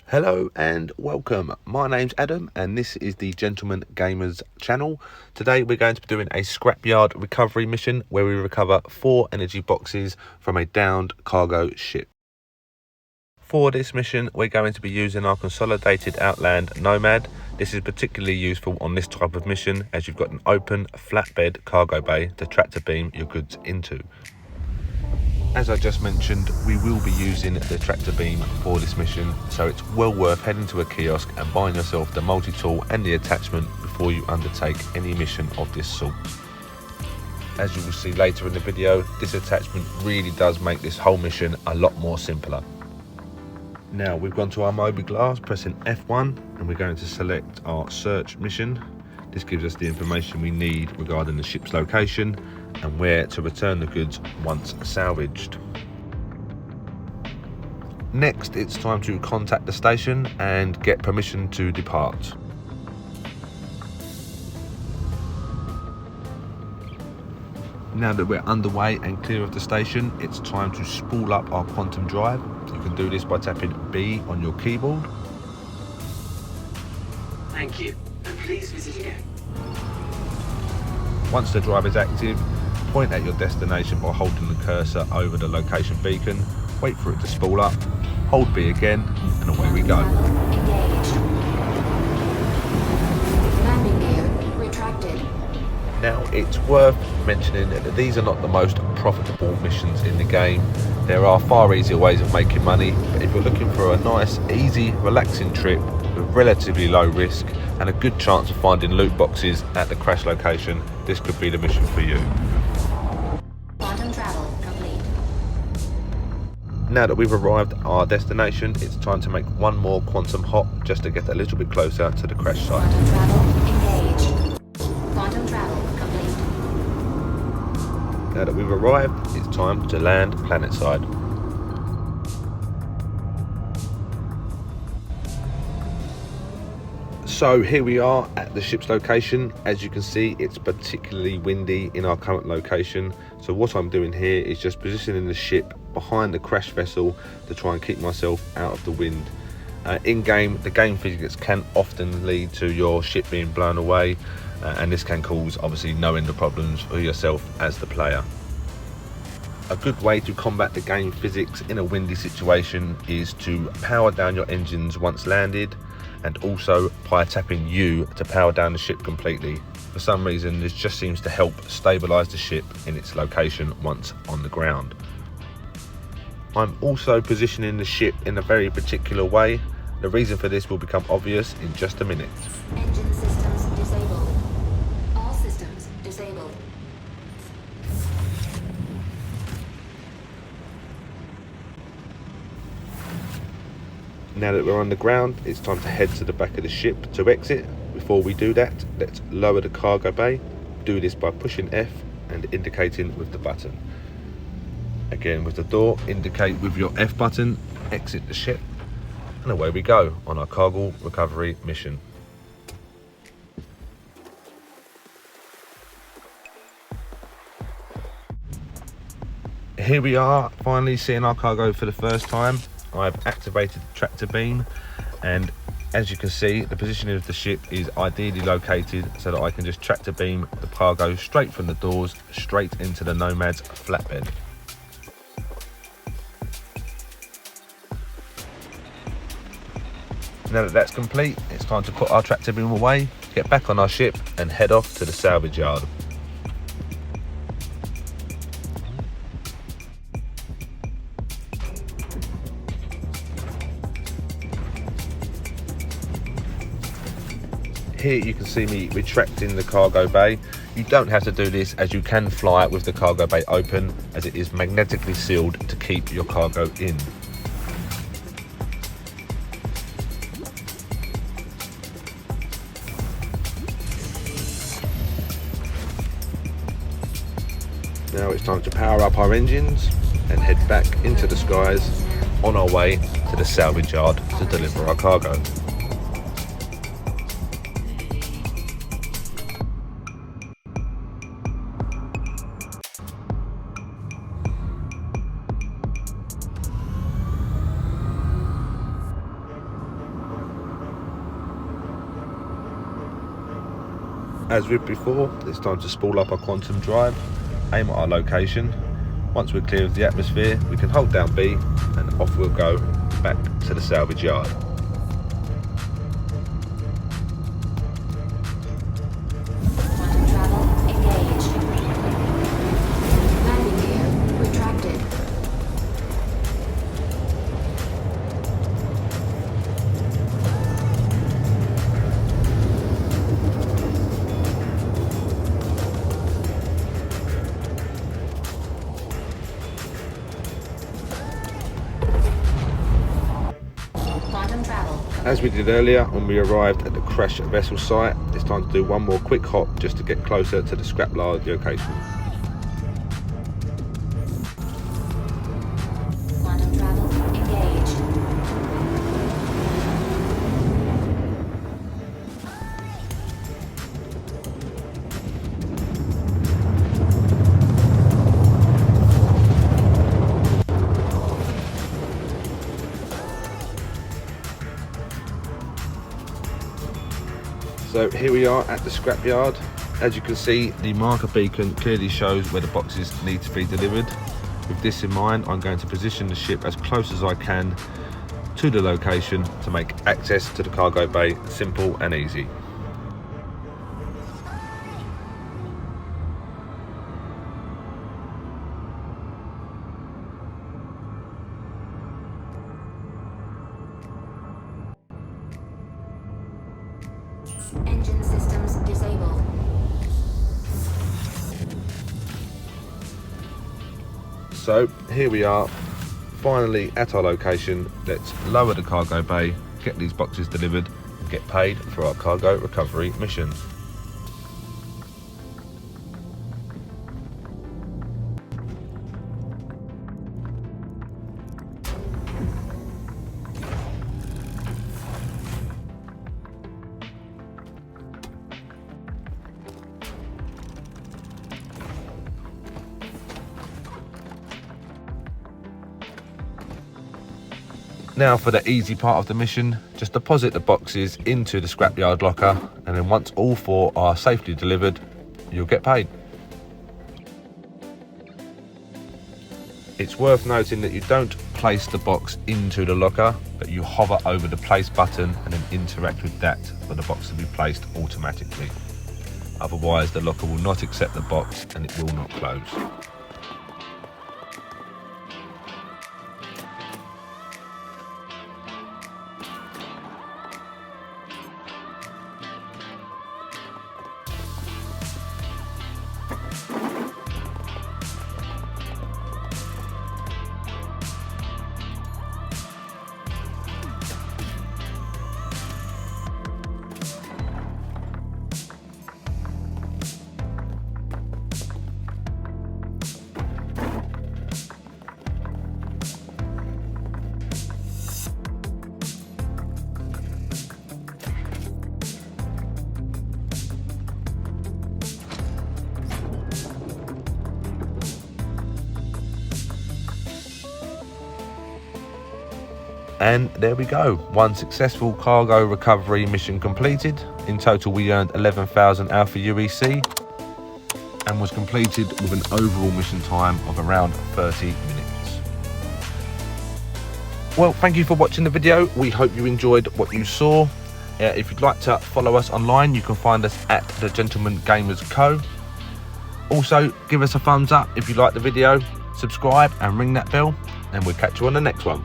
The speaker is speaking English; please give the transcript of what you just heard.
Hello and welcome. My name's Adam and this is the Gentleman Gamers channel. Today we're going to be doing a scrapyard recovery mission where we recover 4 energy boxes from a downed cargo ship. For this mission we're going to be using our consolidated Outland Nomad. This is particularly useful on this type of mission as you've got an open flatbed cargo bay to tractor beam your goods into. As I just mentioned, we will be using the tractor beam for this mission, so it's well worth heading to a kiosk and buying yourself the multi-tool and the attachment before you undertake any mission of this sort. As you will see later in the video, this attachment really does make this whole mission a lot more simpler. Now we've gone to our mobiGlas, pressing F1, and we're going to select our search mission. This gives us the information we need regarding the ship's location and where to return the goods once salvaged. Next, it's time to contact the station and get permission to depart. Now that we're underway and clear of the station, it's time to spool up our quantum drive. You can do this by tapping B on your keyboard. Thank you, and please visit again. Once the drive is active, point at your destination by holding the cursor over the location beacon, wait for it to spool up, hold B again, and away we go. Engaged. Landing gear retracted. Now, it's worth mentioning that these are not the most profitable missions in the game. There are far easier ways of making money, but if you're looking for a nice, easy, relaxing trip with relatively low risk and a good chance of finding loot boxes at the crash location, this could be the mission for you. Quantum travel complete. Now that we've arrived at our destination, it's time to make one more quantum hop just to get a little bit closer to the crash site. Quantum travel engaged. Quantum travel complete. Now that we've arrived, it's time to land planetside. So here we are at the ship's location. As you can see, it's particularly windy in our current location. So what I'm doing here is just positioning the ship behind the crash vessel to try and keep myself out of the wind. In-game, the game physics can often lead to your ship being blown away, and this can cause obviously no end of problems for yourself as the player. A good way to combat the game physics in a windy situation is to power down your engines once landed, and also by tapping U to power down the ship completely. For some reason, this just seems to help stabilize the ship in its location once on the ground. I'm also positioning the ship in a very particular way. The reason for this will become obvious in just a minute. Engine systems disabled. All systems disabled. Now that we're on the ground, it's time to head to the back of the ship to exit. Before we do that, let's lower the cargo bay. Do this by pushing F and indicating with the button. Again, with the door, indicate with your F button, exit the ship, and away we go on our cargo recovery mission. Here we are, finally seeing our cargo for the first time. I've activated the tractor beam, and as you can see, the positioning of the ship is ideally located so that I can just tractor beam the cargo straight from the doors straight into the Nomad's flatbed. Now that that's complete, it's time to put our tractor beam away, get back on our ship and head off to the salvage yard. Here you can see me retracting the cargo bay. You don't have to do this, as you can fly with the cargo bay open, as it is magnetically sealed to keep your cargo in. Now it's time to power up our engines and head back into the skies on our way to the salvage yard to deliver our cargo. as with before, it's time to spool up our quantum drive, aim at our location. Once we're clear of the atmosphere, we can hold down B and off we'll go back to the salvage yard. Quantum travel engaged. Landing gear retracted. Quantum travel. As we did earlier when we arrived at the crash vessel site, it's time to do one more quick hop just to get closer to the scrapyard location. Quantum travel engaged. So here we are at the scrapyard. As you can see, the marker beacon clearly shows where the boxes need to be delivered. With this in mind, I'm going to position the ship as close as I can to the location to make access to the cargo bay simple and easy. Engine systems disabled. So here we are, finally at our location. Let's lower the cargo bay, get these boxes delivered, and get paid for our cargo recovery mission. Now for the easy part of the mission, just deposit the boxes into the scrapyard locker, and then once all 4 are safely delivered, you'll get paid. It's worth noting that you don't place the box into the locker, but you hover over the place button and then interact with that for the box to be placed automatically. Otherwise the locker will not accept the box and it will not close. And there we go, one successful cargo recovery mission completed. In total we earned 11,000 Alpha UEC and was completed with an overall mission time of around 30 minutes. Well, thank you for watching the video. We hope you enjoyed what you saw. If you'd like to follow us online, you can find us at The Gentleman Gamers Co. Also, give us a thumbs up if you like the video, subscribe and ring that bell, and we'll catch you on the next one.